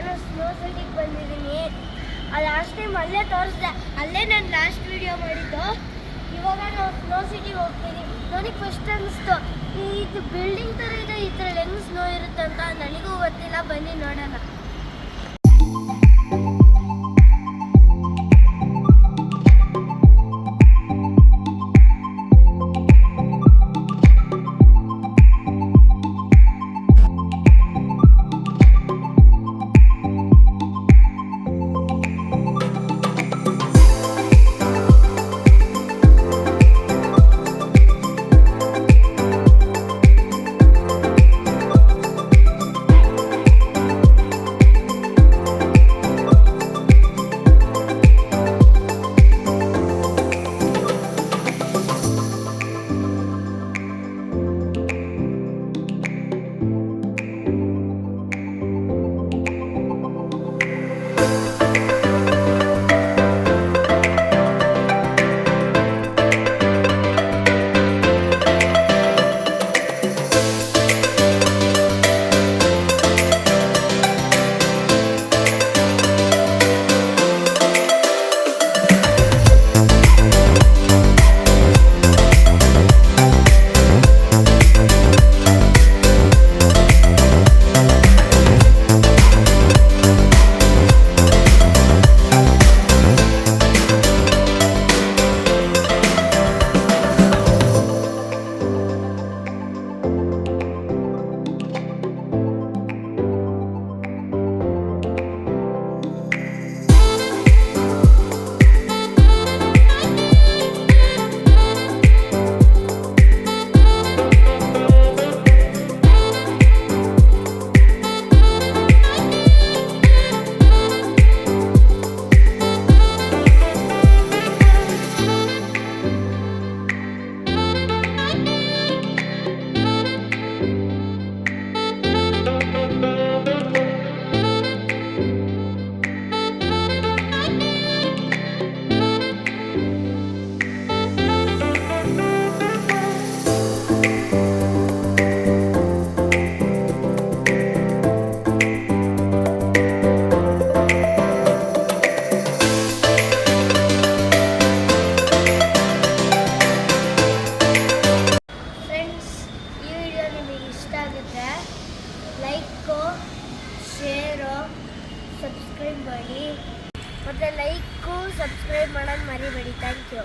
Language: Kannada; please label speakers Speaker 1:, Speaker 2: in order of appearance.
Speaker 1: ನಾನು ಸ್ನೋ ಸಿಟಿಗೆ ಬಂದಿದ್ದೀನಿ. ಲಾಸ್ಟ್ ಟೈಮ್ ಅಲ್ಲೇ ತೋರಿಸಿದೆ, ಅಲ್ಲೇ ನಾನು ಲಾಸ್ಟ್ ವಿಡಿಯೋ ಮಾಡಿದ್ದು. ಇವಾಗ ನಾವು ಸ್ನೋ ಸಿಟಿಗೆ ಹೋಗ್ತೀವಿ. ನನಗೆ ಫಸ್ಟ್ ಅನ್ನಿಸ್ತು ಇದು ಬಿಲ್ಡಿಂಗ್ ಥರ ಇದೆ, ಈ ಥರ ಹೆಂಗೆ ಸ್ನೋ ಇರುತ್ತೆ ಅಂತ. ನನಗೂ ಗೊತ್ತಿಲ್ಲ, ಬನ್ನಿ ನೋಡೋಣ. ಲೈಕು, ಶೇರು, ಸಬ್ಸ್ಕ್ರೈಬ್ ಮಾಡಿ. ಮತ್ತು ಲೈಕು ಸಬ್ಸ್ಕ್ರೈಬ್ ಮಾಡೋದು ಮರಿಬೇಡಿ. Thank you.